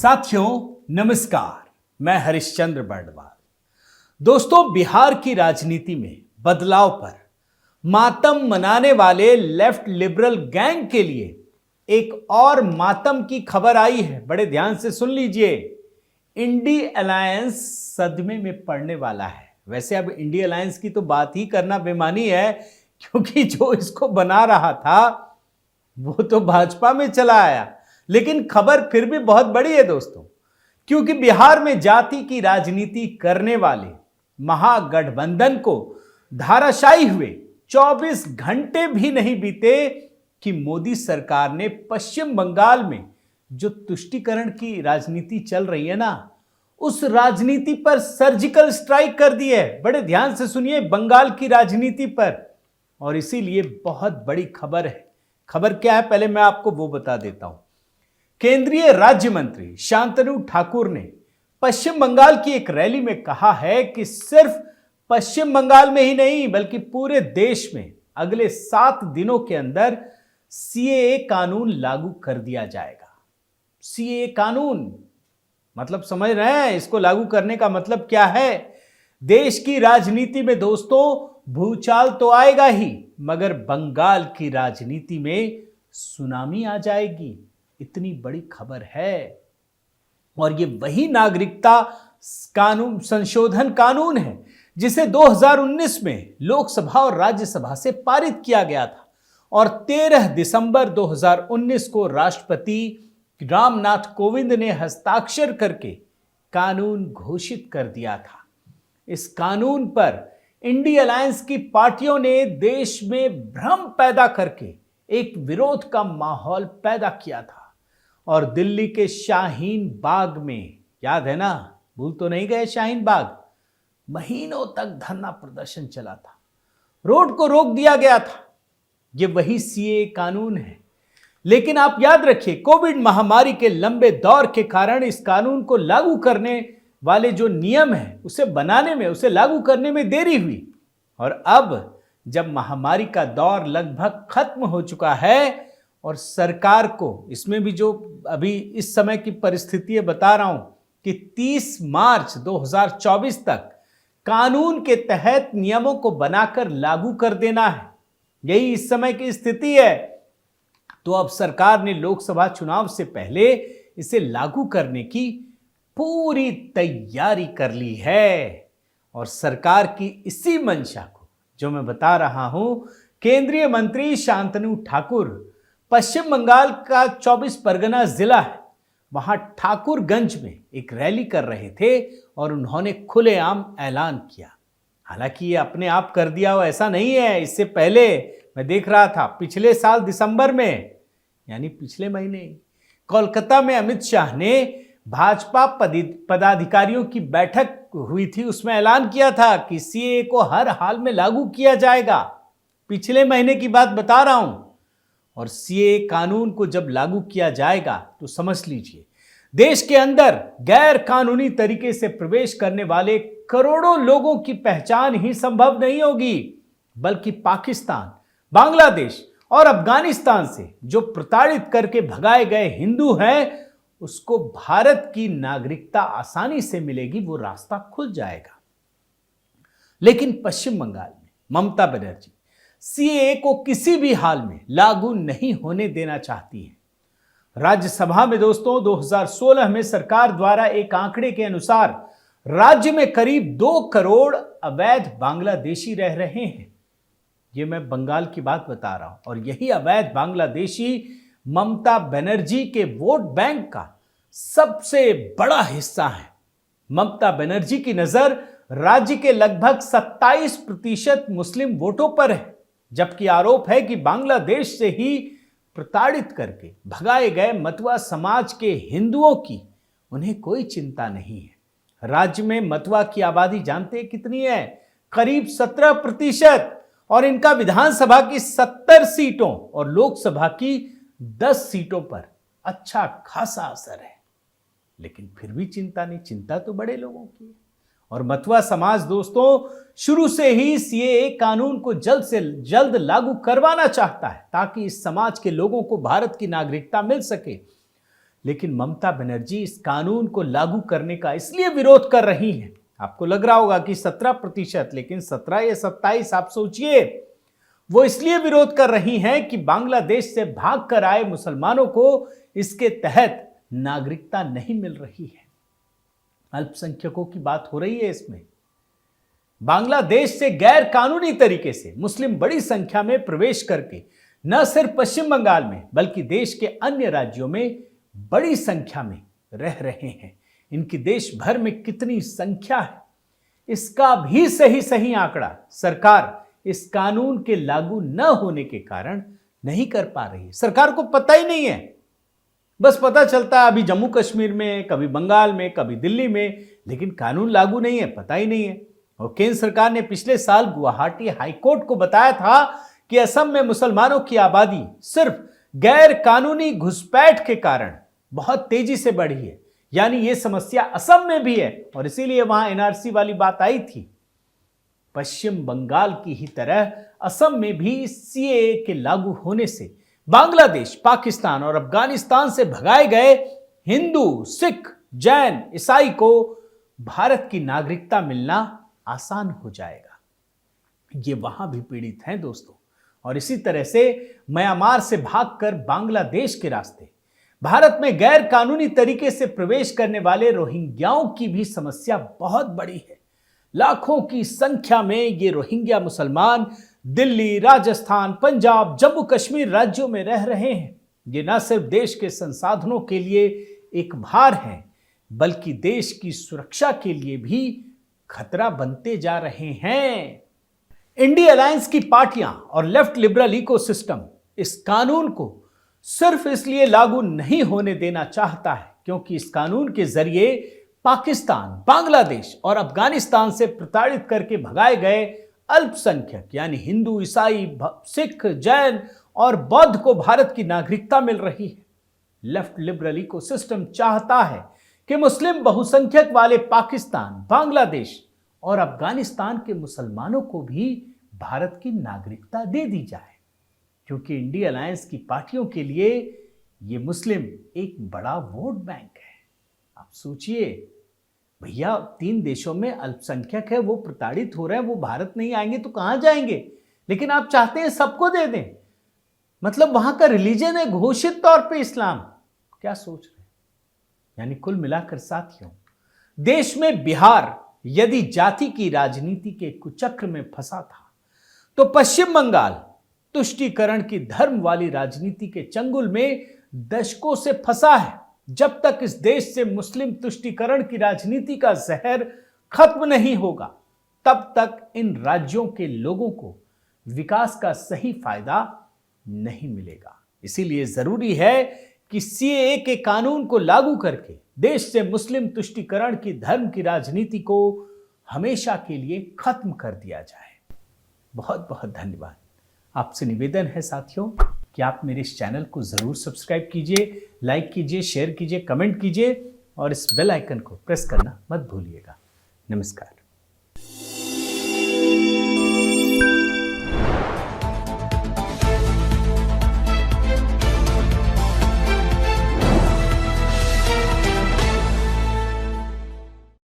साथियों नमस्कार, मैं हरिश्चंद्र बर्डवाल। दोस्तों, बिहार की राजनीति में बदलाव पर मातम मनाने वाले लेफ्ट लिबरल गैंग के लिए एक और मातम की खबर आई है। बड़े ध्यान से सुन लीजिए। इंडी अलायंस सदमे में पड़ने वाला है। वैसे अब इंडी अलायंस की तो बात ही करना बेमानी है, क्योंकि जो इसको बना रहा था वो तो भाजपा में चला आया। लेकिन खबर फिर भी बहुत बड़ी है दोस्तों, क्योंकि बिहार में जाति की राजनीति करने वाले महागठबंधन को धाराशायी हुए 24 घंटे भी नहीं बीते कि मोदी सरकार ने पश्चिम बंगाल में जो तुष्टीकरण की राजनीति चल रही है ना, उस राजनीति पर सर्जिकल स्ट्राइक कर दी है। बड़े ध्यान से सुनिए, बंगाल की राजनीति पर। और इसीलिए बहुत बड़ी खबर है। खबर क्या है, पहले मैं आपको वो बता देता हूं। केंद्रीय राज्य मंत्री शांतनु ठाकुर ने पश्चिम बंगाल की एक रैली में कहा है कि सिर्फ पश्चिम बंगाल में ही नहीं बल्कि पूरे देश में अगले 7 दिनों के अंदर सीएए कानून लागू कर दिया जाएगा। सीएए कानून मतलब समझ रहे हैं, इसको लागू करने का मतलब क्या है। देश की राजनीति में दोस्तों भूचाल तो आएगा ही, मगर बंगाल की राजनीति में सुनामी आ जाएगी। इतनी बड़ी खबर है। और ये वही नागरिकता कानून संशोधन कानून है जिसे 2019 में लोकसभा और राज्यसभा से पारित किया गया था और 13 दिसंबर 2019 को राष्ट्रपति रामनाथ कोविंद ने हस्ताक्षर करके कानून घोषित कर दिया था। इस कानून पर इंडी अलायंस की पार्टियों ने देश में भ्रम पैदा करके एक विरोध का माहौल पैदा किया था और दिल्ली के शाहीन बाग में, याद है ना, भूल तो नहीं गए शाहीन बाग, महीनों तक धरना प्रदर्शन चला था, रोड को रोक दिया गया था। ये वही सीएए कानून है। लेकिन आप याद रखिए, कोविड महामारी के लंबे दौर के कारण इस कानून को लागू करने वाले जो नियम है उसे बनाने में, उसे लागू करने में देरी हुई। और अब जब महामारी का दौर लगभग खत्म हो चुका है और सरकार को, इसमें भी जो अभी इस समय की परिस्थिति बता रहा हूं कि 30 मार्च 2024 तक कानून के तहत नियमों को बनाकर लागू कर देना है, यही इस समय की स्थिति है। तो अब सरकार ने लोकसभा चुनाव से पहले इसे लागू करने की पूरी तैयारी कर ली है। और सरकार की इसी मंशा को जो मैं बता रहा हूं, केंद्रीय मंत्री शांतनु ठाकुर पश्चिम बंगाल का 24 परगना जिला है, वहां ठाकुरगंज में एक रैली कर रहे थे और उन्होंने खुलेआम ऐलान किया। हालांकि ये अपने आप कर दिया हो ऐसा नहीं है। इससे पहले मैं देख रहा था, पिछले साल दिसंबर में, यानी पिछले महीने, कोलकाता में अमित शाह ने भाजपा पदाधिकारियों की बैठक हुई थी, उसमें ऐलान किया था कि सीएए को हर हाल में लागू किया जाएगा। पिछले महीने की बात बता रहा हूं। और सीएए कानून को जब लागू किया जाएगा तो समझ लीजिए, देश के अंदर गैर कानूनी तरीके से प्रवेश करने वाले करोड़ों लोगों की पहचान ही संभव नहीं होगी, बल्कि पाकिस्तान, बांग्लादेश और अफगानिस्तान से जो प्रताड़ित करके भगाए गए हिंदू हैं, उसको भारत की नागरिकता आसानी से मिलेगी, वो रास्ता खुल जाएगा। लेकिन पश्चिम बंगाल में ममता बनर्जी सीएए को किसी भी हाल में लागू नहीं होने देना चाहती हैं। राज्यसभा में दोस्तों 2016 में सरकार द्वारा एक आंकड़े के अनुसार राज्य में करीब 2 करोड़ अवैध बांग्लादेशी रह रहे हैं। ये मैं बंगाल की बात बता रहा हूं। और यही अवैध बांग्लादेशी ममता बनर्जी के वोट बैंक का सबसे बड़ा हिस्सा है। ममता बनर्जी की नजर राज्य के लगभग 27% मुस्लिम वोटों पर है, जबकि आरोप है कि बांग्लादेश से ही प्रताड़ित करके भगाए गए मतवा समाज के हिंदुओं की उन्हें कोई चिंता नहीं है। राज्य में मतवा की आबादी जानते हैं कितनी है? करीब 17%। और इनका विधानसभा की 70 सीटों और लोकसभा की 10 सीटों पर अच्छा खासा असर है। लेकिन फिर भी चिंता नहीं, चिंता तो बड़े लोगों की है। और मतवा समाज दोस्तों शुरू से ही सीएए कानून को जल्द से जल्द लागू करवाना चाहता है, ताकि इस समाज के लोगों को भारत की नागरिकता मिल सके। लेकिन ममता बनर्जी इस कानून को लागू करने का इसलिए विरोध कर रही हैं। आपको लग रहा होगा कि 17%, लेकिन 17 या 27 आप सोचिए। वो इसलिए विरोध कर रही हैं कि बांग्लादेश से भागकर आए मुसलमानों को इसके तहत नागरिकता नहीं मिल रही है। अल्पसंख्यकों की बात हो रही है इसमें। बांग्लादेश से गैर कानूनी तरीके से मुस्लिम बड़ी संख्या में प्रवेश करके न सिर्फ पश्चिम बंगाल में बल्कि देश के अन्य राज्यों में बड़ी संख्या में रह रहे हैं। इनकी देश भर में कितनी संख्या है, इसका भी सही आंकड़ा सरकार इस कानून के लागू न होने के कारण नहीं कर पा रही है। सरकार को पता ही नहीं है, बस पता चलता है अभी जम्मू कश्मीर में, कभी बंगाल में, कभी दिल्ली में, लेकिन कानून लागू नहीं है, पता ही नहीं है। और केंद्र सरकार ने पिछले साल गुवाहाटी हाईकोर्ट को बताया था कि असम में मुसलमानों की आबादी सिर्फ गैर कानूनी घुसपैठ के कारण बहुत तेजी से बढ़ी है, यानी यह समस्या असम में भी है और इसीलिए वहां एनआरसी वाली बात आई थी। पश्चिम बंगाल की ही तरह असम में भी सीएए के लागू होने से बांग्लादेश, पाकिस्तान और अफगानिस्तान से भगाए गए हिंदू, सिख, जैन, ईसाई को भारत की नागरिकता मिलना आसान हो जाएगा। ये वहां भी पीड़ित हैं दोस्तों। और इसी तरह से म्यांमार से भागकर बांग्लादेश के रास्ते भारत में गैर कानूनी तरीके से प्रवेश करने वाले रोहिंग्याओं की भी समस्या बहुत बड़ी है। लाखों की संख्या में ये रोहिंग्या मुसलमान दिल्ली, राजस्थान, पंजाब, जम्मू कश्मीर राज्यों में रह रहे हैं। ये न सिर्फ देश के संसाधनों के लिए एक भार है बल्कि देश की सुरक्षा के लिए भी खतरा बनते जा रहे हैं। इंडी अलायंस की पार्टियां और लेफ्ट लिबरल इकोसिस्टम इस कानून को सिर्फ इसलिए लागू नहीं होने देना चाहता है क्योंकि इस कानून के जरिए पाकिस्तान, बांग्लादेश और अफगानिस्तान से प्रताड़ित करके भगाए गए अल्पसंख्यक यानी हिंदू, ईसाई, सिख, जैन और बौद्ध को भारत की नागरिकता मिल रही है। लेफ्ट लिबरल इकोसिस्टम चाहता है कि मुस्लिम बहुसंख्यक वाले पाकिस्तान, बांग्लादेश और अफगानिस्तान के मुसलमानों को भी भारत की नागरिकता दे दी जाए, क्योंकि इंडी अलायंस की पार्टियों के लिए ये मुस्लिम एक बड़ा वोट बैंक है। आप सोचिए भैया, 3 देशों में अल्पसंख्यक है, वो प्रताड़ित हो रहे हैं, वो भारत नहीं आएंगे तो कहां जाएंगे? लेकिन आप चाहते हैं सबको दे दें, मतलब वहां का रिलीजन है घोषित तौर पे इस्लाम। क्या सोच रहे हैं? यानी कुल मिलाकर साथियों, देश में बिहार यदि जाति की राजनीति के कुचक्र में फंसा था तो पश्चिम बंगाल तुष्टीकरण की धर्म वाली राजनीति के चंगुल में दशकों से फंसा है। जब तक इस देश से मुस्लिम तुष्टीकरण की राजनीति का जहर खत्म नहीं होगा, तब तक इन राज्यों के लोगों को विकास का सही फायदा नहीं मिलेगा। इसीलिए जरूरी है कि सीएए के कानून को लागू करके देश से मुस्लिम तुष्टीकरण की धर्म की राजनीति को हमेशा के लिए खत्म कर दिया जाए। बहुत बहुत धन्यवाद। आपसे निवेदन है साथियों कि आप मेरे इस चैनल को जरूर सब्सक्राइब कीजिए, लाइक कीजिए, शेयर कीजिए, कमेंट कीजिए और इस बेल आइकन को प्रेस करना मत भूलिएगा। नमस्कार।